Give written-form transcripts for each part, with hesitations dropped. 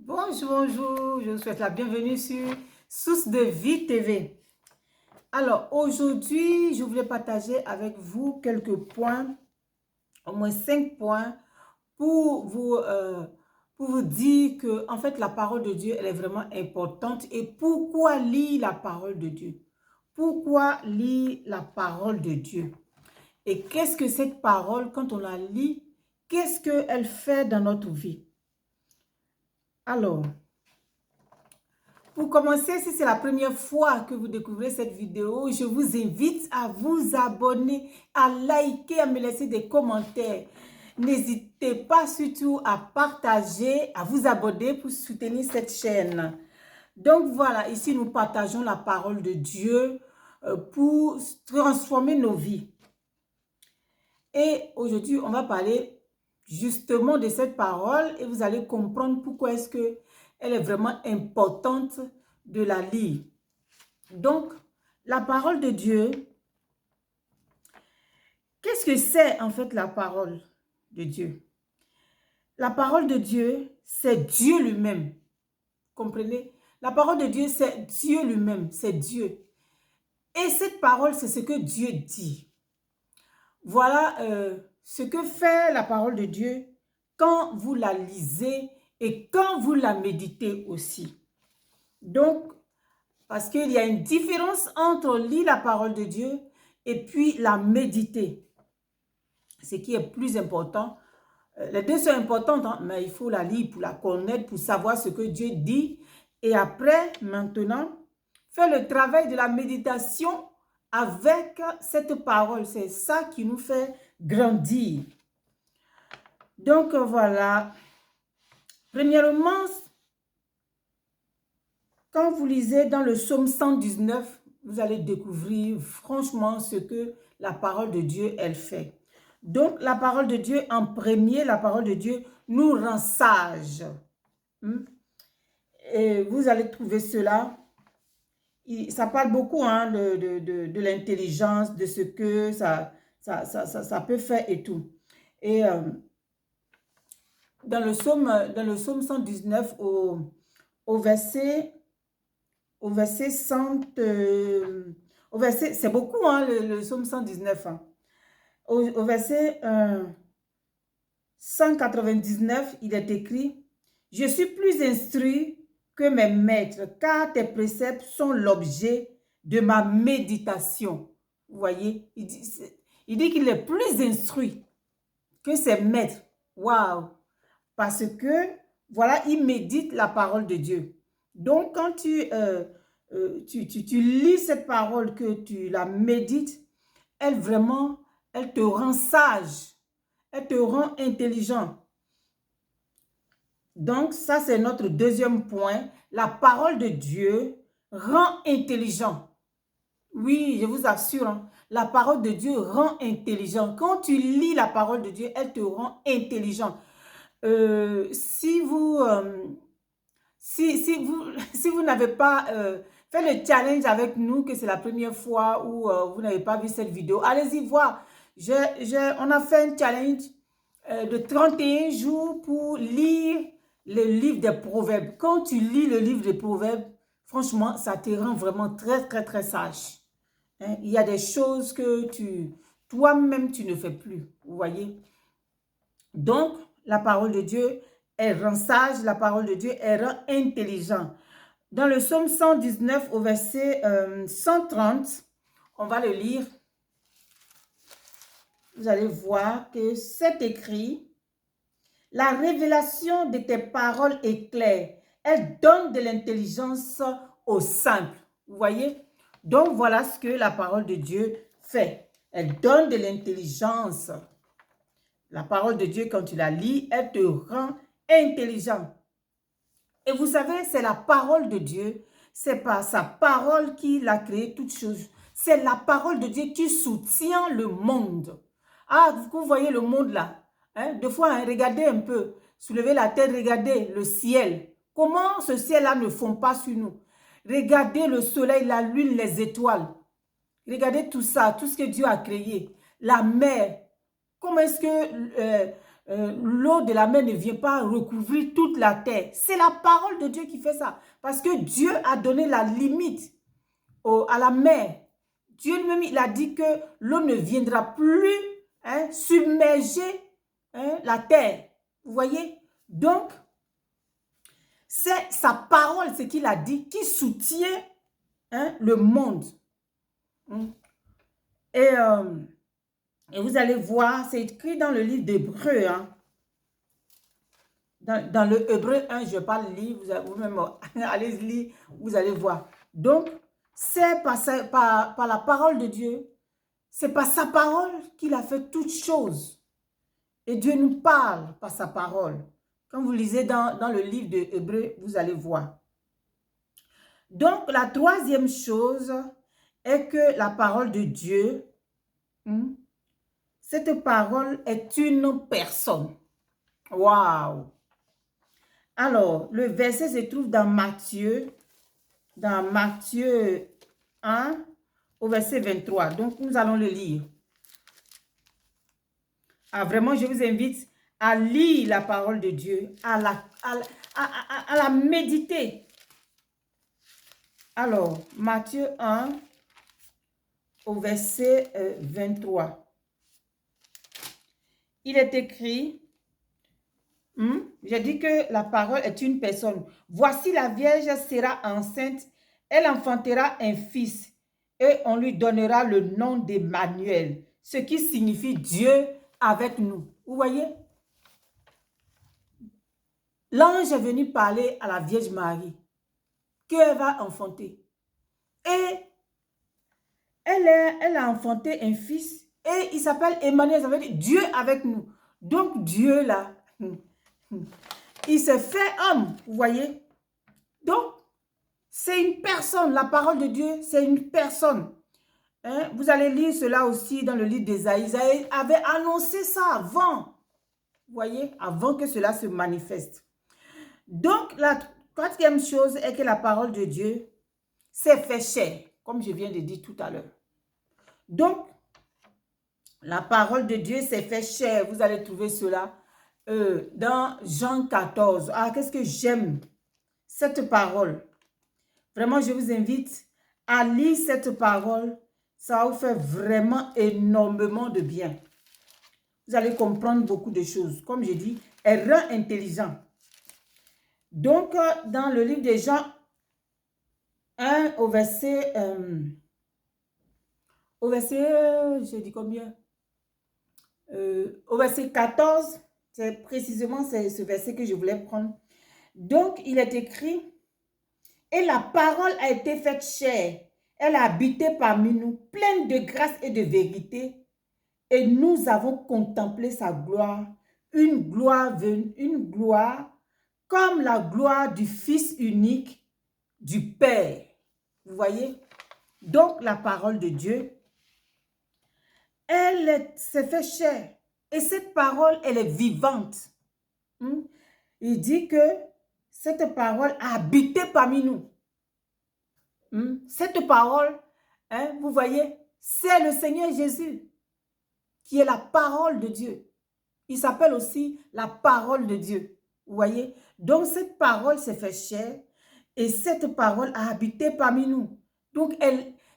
Bonjour, je vous souhaite la bienvenue sur Source de Vie TV. Alors, aujourd'hui, je voulais partager avec vous quelques points, au moins 5 points, pour vous dire que, en fait, la parole de Dieu, elle est vraiment importante. Et pourquoi lire la parole de Dieu? Pourquoi lire la parole de Dieu? Et qu'est-ce que cette parole, quand on la lit, qu'est-ce qu'elle fait dans notre vie? Alors, pour commencer, si c'est la première fois que vous découvrez cette vidéo, je vous invite à vous abonner, à liker, à me laisser des commentaires. N'hésitez pas surtout à partager, à vous abonner pour soutenir cette chaîne. Donc voilà, ici nous partageons la parole de Dieu pour transformer nos vies. Et aujourd'hui, on va parler justement de cette parole et vous allez comprendre pourquoi est-ce que elle est vraiment importante de la lire. Donc, la parole de Dieu, qu'est-ce que c'est en fait la parole de Dieu? La parole de Dieu, c'est Dieu lui-même. Comprenez? La parole de Dieu, c'est Dieu lui-même, c'est Dieu. Et cette parole, c'est ce que Dieu dit. Voilà ce que fait la parole de Dieu quand vous la lisez et quand vous la méditez aussi. Donc, parce qu'il y a une différence entre lire la parole de Dieu et puis la méditer. Ce qui est plus important. Les deux sont importantes, hein, mais il faut la lire pour la connaître, pour savoir ce que Dieu dit. Et après, maintenant, faire le travail de la méditation avec cette parole. C'est ça qui nous fait grandir. Donc, voilà. Premièrement, quand vous lisez dans le psaume 119, vous allez découvrir franchement ce que la parole de Dieu, elle fait. Donc, la parole de Dieu, en premier, la parole de Dieu nous rend sages. Et vous allez trouver cela. Ça parle beaucoup hein, de l'intelligence, de ce que ça peut faire et tout. Et dans le psaume 119, au verset 100, c'est beaucoup hein, le psaume 119. Hein. Au verset 199, il est écrit, « Je suis plus instruit que mes maîtres, car tes préceptes sont l'objet de ma méditation. » Vous voyez, il dit qu'il est plus instruit que ses maîtres. Waouh! Parce que, voilà, il médite la parole de Dieu. Donc, quand tu lis cette parole, que tu la médites, elle vraiment, elle te rend sage. Elle te rend intelligent. Donc, ça, c'est notre deuxième point. La parole de Dieu rend intelligent. Oui, je vous assure, hein, la parole de Dieu rend intelligent. Quand tu lis la parole de Dieu, elle te rend intelligent. Si vous si vous n'avez pas fait le challenge avec nous, que c'est la première fois où vous n'avez pas vu cette vidéo, allez-y voir. On a fait un challenge de 31 jours pour lire le livre des Proverbes. Quand tu lis le livre des Proverbes, franchement, ça te rend vraiment très, très, très sage. Hein? Il y a des choses que toi-même, tu ne fais plus. Vous voyez? Donc, la parole de Dieu, elle rend sage, la parole de Dieu, elle rend intelligent. Dans le psaume 119 au verset 130, on va le lire. Vous allez voir que c'est écrit, « La révélation de tes paroles est claire. Elle donne de l'intelligence aux simples. » Vous voyez? Donc, voilà ce que la parole de Dieu fait. Elle donne de l'intelligence. La parole de Dieu, quand tu la lis, elle te rend intelligent. Et vous savez, c'est la parole de Dieu. C'est par sa parole qu'il a créé toutes choses. C'est la parole de Dieu qui soutient le monde. Ah, vous voyez le monde là. Hein? Des fois, hein, regardez un peu. Soulevez la tête, regardez le ciel. Comment ce ciel-là ne fond pas sur nous? Regardez le soleil, la lune, les étoiles. Regardez tout ça, tout ce que Dieu a créé. La mer. Comment est-ce que l'eau de la mer ne vient pas recouvrir toute la terre. C'est la parole de Dieu qui fait ça. Parce que Dieu a donné la limite à la mer. Dieu lui-même, il a dit que l'eau ne viendra plus submerger la terre. Vous voyez? Donc, c'est sa parole, ce qu'il a dit, qui soutient le monde. Et vous allez voir, c'est écrit dans le livre d'Hébreu. Dans le Hébreu 1, je ne vais pas le lire, vous-même allez lire, vous allez voir. Donc, c'est par la parole de Dieu, c'est par sa parole qu'il a fait toutes choses. Et Dieu nous parle par sa parole. Quand vous lisez dans le livre de Hébreu, vous allez voir. Donc, la troisième chose est que la parole de Dieu, cette parole est une personne. Waouh! Alors, le verset se trouve dans Matthieu 1, au verset 23. Donc, nous allons le lire. Vraiment, je vous invite à lire la parole de Dieu, à la méditer. Alors, Matthieu 1, au verset 23. Il est écrit, j'ai dit que la parole est une personne. Voici la Vierge sera enceinte, elle enfantera un fils et on lui donnera le nom d'Emmanuel, ce qui signifie Dieu avec nous. Vous voyez? L'ange est venu parler à la Vierge Marie qu'elle va enfanter. Et elle a enfanté un fils et il s'appelle Emmanuel, ça veut dire Dieu avec nous. Donc Dieu là, il s'est fait homme, vous voyez. Donc, c'est une personne, la parole de Dieu, c'est une personne. Vous allez lire cela aussi dans le livre d'Ésaïe. Isaïe avait annoncé ça avant, vous voyez, avant que cela se manifeste. Donc, la quatrième chose est que la parole de Dieu s'est fait chair, comme je viens de dire tout à l'heure. Donc, la parole de Dieu s'est fait chair. Vous allez trouver cela dans Jean 14. Ah, qu'est-ce que j'aime cette parole. Vraiment, je vous invite à lire cette parole. Ça va vous faire vraiment énormément de bien. Vous allez comprendre beaucoup de choses. Comme je dis, elle rend intelligent. Donc, dans le livre de Jean 1, au verset, je dis combien? Au verset 14, c'est précisément ce verset que je voulais prendre. Donc, il est écrit, et la parole a été faite chair. Elle a habité parmi nous, pleine de grâce et de vérité. Et nous avons contemplé sa gloire, une gloire comme la gloire du Fils unique du Père. Vous voyez? Donc, la parole de Dieu, elle s'est fait chair. Et cette parole, elle est vivante. Il dit que cette parole a habité parmi nous. Cette parole, vous voyez, c'est le Seigneur Jésus qui est la parole de Dieu. Il s'appelle aussi la parole de Dieu. Vous voyez? Donc, cette parole s'est fait chair et cette parole a habité parmi nous. Donc,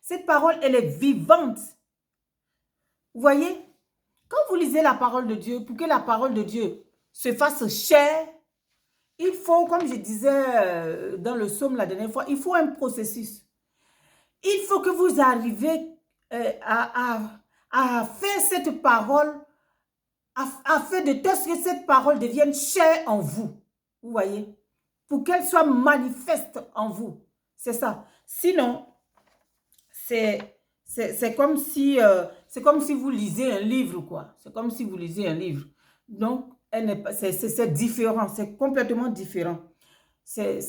cette parole, elle est vivante. Vous voyez? Quand vous lisez la parole de Dieu, pour que la parole de Dieu se fasse chair, il faut, comme je disais dans le psaume la dernière fois, il faut un processus. Il faut que vous arriviez à faire cette parole, à faire de telle sorte que cette parole devienne chair en vous. Vous voyez? Pour qu'elle soit manifeste en vous. C'est ça. Sinon, c'est comme si vous lisez un livre, quoi. C'est comme si vous lisez un livre. Donc, c'est différent. C'est complètement différent. C'est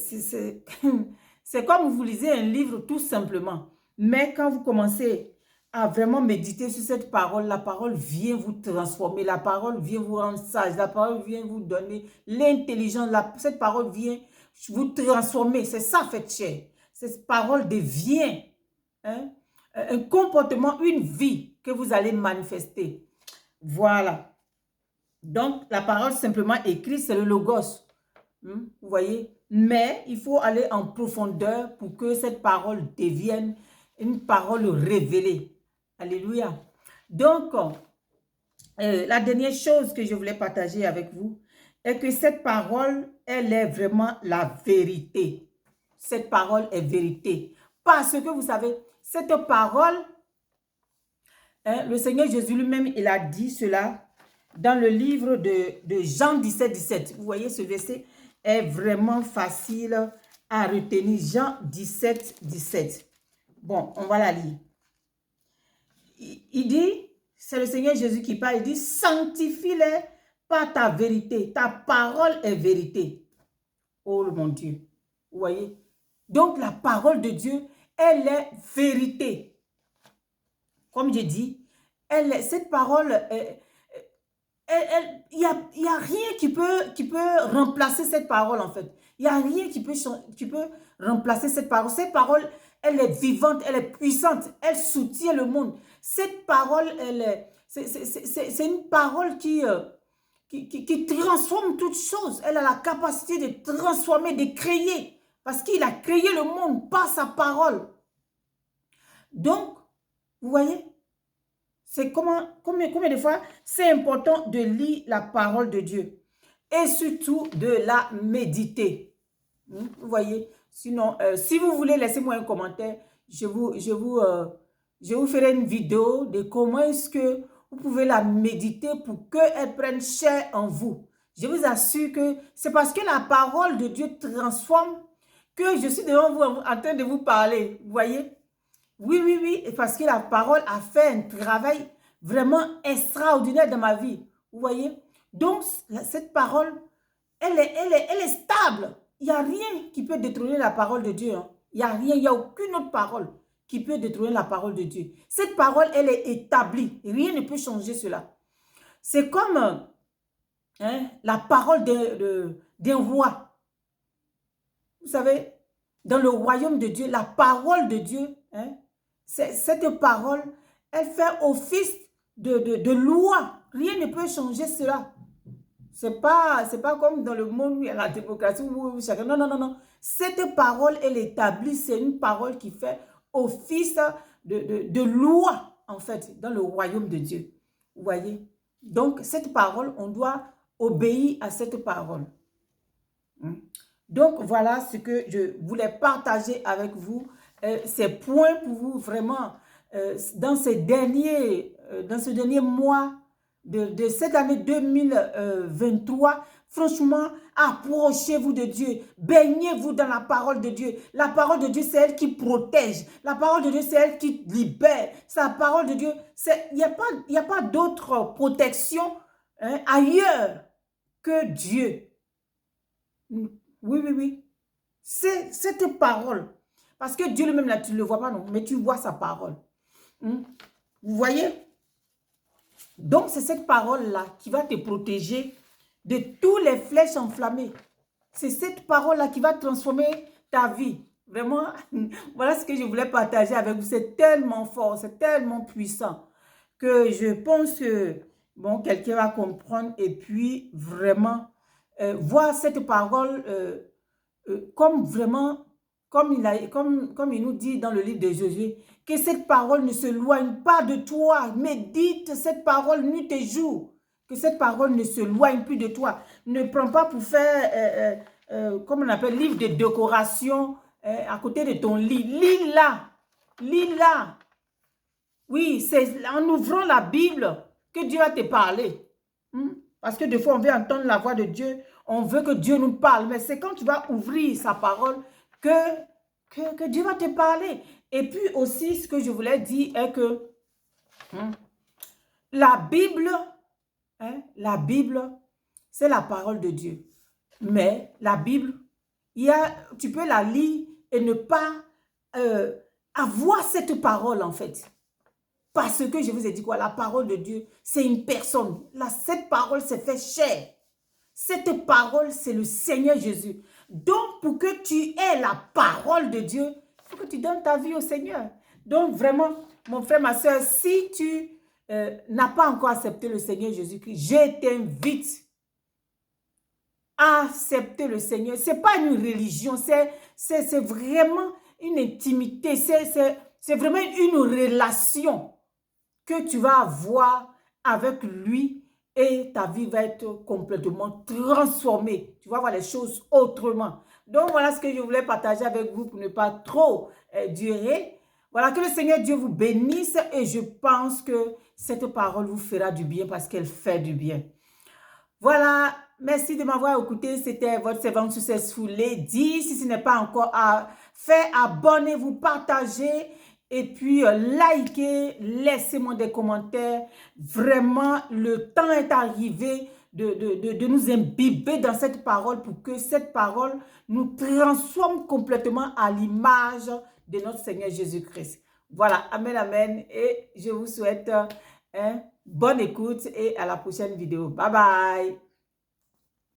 comme vous lisez un livre tout simplement. Mais quand vous commencez à vraiment méditer sur cette parole, la parole vient vous transformer, la parole vient vous rendre sage, la parole vient vous donner l'intelligence, cette parole vient vous transformer. C'est ça, fait chair. Cette parole devient un comportement, une vie que vous allez manifester. Voilà. Donc, la parole simplement écrite, c'est le logos. Vous voyez? Mais il faut aller en profondeur pour que cette parole devienne une parole révélée. Alléluia. Donc, la dernière chose que je voulais partager avec vous est que cette parole, elle est vraiment la vérité. Cette parole est vérité. Parce que vous savez, cette parole, le Seigneur Jésus lui-même, il a dit cela dans le livre de Jean 17, 17. Vous voyez, ce verset est vraiment facile à retenir. Jean 17, 17. Bon, on va la lire. Il dit, c'est le Seigneur Jésus qui parle, il dit, sanctifie-les par ta vérité. Ta parole est vérité. Oh mon Dieu. Vous voyez? Donc la parole de Dieu, elle est vérité. Comme je dis, cette parole, il n'y a rien qui peut remplacer cette parole en fait. Il n'y a rien qui peut remplacer cette parole. Cette parole, elle est vivante, elle est puissante, elle soutient le monde. Cette parole, c'est une parole qui transforme toutes choses. Elle a la capacité de transformer, de créer. Parce qu'il a créé le monde par sa parole. Donc, vous voyez, c'est combien de fois c'est important de lire la parole de Dieu. Et surtout de la méditer. Vous voyez, sinon, si vous voulez, laissez-moi un commentaire. Je vous ferai une vidéo de comment est-ce que vous pouvez la méditer pour qu'elle prenne chair en vous. Je vous assure que c'est parce que la parole de Dieu transforme que je suis devant vous en train de vous parler. Vous voyez? Oui, oui, oui, parce que la parole a fait un travail vraiment extraordinaire dans ma vie. Vous voyez? Donc, cette parole, elle est stable. Il n'y a rien qui peut détrôner la parole de Dieu. Hein. Il n'y a rien, il n'y a aucune autre parole qui peut détrôner la parole de Dieu. Cette parole, elle est établie. Rien ne peut changer cela. C'est comme la parole d'un roi. Vous savez, dans le royaume de Dieu, la parole de Dieu, cette parole, elle fait office de loi. Rien ne peut changer cela. C'est pas comme dans le monde où il y a la démocratie, où chacun... Non, non, non, non. Cette parole, elle est établie, c'est une parole qui fait office de loi, en fait, dans le royaume de Dieu. Vous voyez? Donc, cette parole, on doit obéir à cette parole. Donc, voilà ce que je voulais partager avec vous. Ces points pour vous, vraiment, dans ce dernier mois de cette année 2023, franchement, approchez-vous de Dieu, baignez-vous dans la parole de Dieu. La parole de Dieu, c'est elle qui protège. La parole de Dieu, c'est elle qui libère. Sa parole de Dieu, il n'y a pas d'autre protection ailleurs que Dieu. Oui, oui, oui. C'est cette parole. Parce que Dieu lui-même, là, tu ne le vois pas, non, mais tu vois sa parole. Vous voyez? Donc, c'est cette parole-là qui va te protéger de tous les flèches enflammées. C'est cette parole-là qui va transformer ta vie. Vraiment, voilà ce que je voulais partager avec vous. C'est tellement fort, c'est tellement puissant que je pense que, bon, quelqu'un va comprendre et puis vraiment voir cette parole comme vraiment, comme il nous dit dans le livre de Josué, que cette parole ne se loigne pas de toi. Médite cette parole nuit et jour. Que cette parole ne se loigne plus de toi. Ne prends pas pour faire, comme on appelle, livre de décoration à côté de ton lit. Lis-la. Lis-la. Oui, c'est en ouvrant la Bible que Dieu va te parler. Parce que des fois, on veut entendre la voix de Dieu. On veut que Dieu nous parle. Mais c'est quand tu vas ouvrir sa parole que Dieu va te parler. Et puis aussi, ce que je voulais dire est que la Bible, c'est la parole de Dieu. Mais la Bible, tu peux la lire et ne pas avoir cette parole en fait. Parce que je vous ai dit quoi? La parole de Dieu, c'est une personne. Cette parole s'est fait chair. Cette parole, c'est le Seigneur Jésus. Donc, pour que tu aies la parole de Dieu, il faut que tu donnes ta vie au Seigneur. Donc, vraiment, mon frère, ma soeur, si tu n'a pas encore accepté le Seigneur Jésus-Christ, je t'invite à accepter le Seigneur. Ce n'est pas une religion, c'est vraiment une intimité, c'est vraiment une relation que tu vas avoir avec lui et ta vie va être complètement transformée. Tu vas voir les choses autrement. Donc, voilà ce que je voulais partager avec vous pour ne pas trop durer. Voilà, que le Seigneur Dieu vous bénisse et je pense que cette parole vous fera du bien parce qu'elle fait du bien. Voilà, merci de m'avoir écouté. C'était votre servante Successful Lady. Si ce n'est pas encore fait, abonnez-vous, partagez et puis likez, laissez-moi des commentaires. Vraiment, le temps est arrivé de nous imbiber dans cette parole pour que cette parole nous transforme complètement à l'image de notre Seigneur Jésus-Christ. Voilà, amen, amen. Et je vous souhaite bonne écoute et à la prochaine vidéo. Bye bye.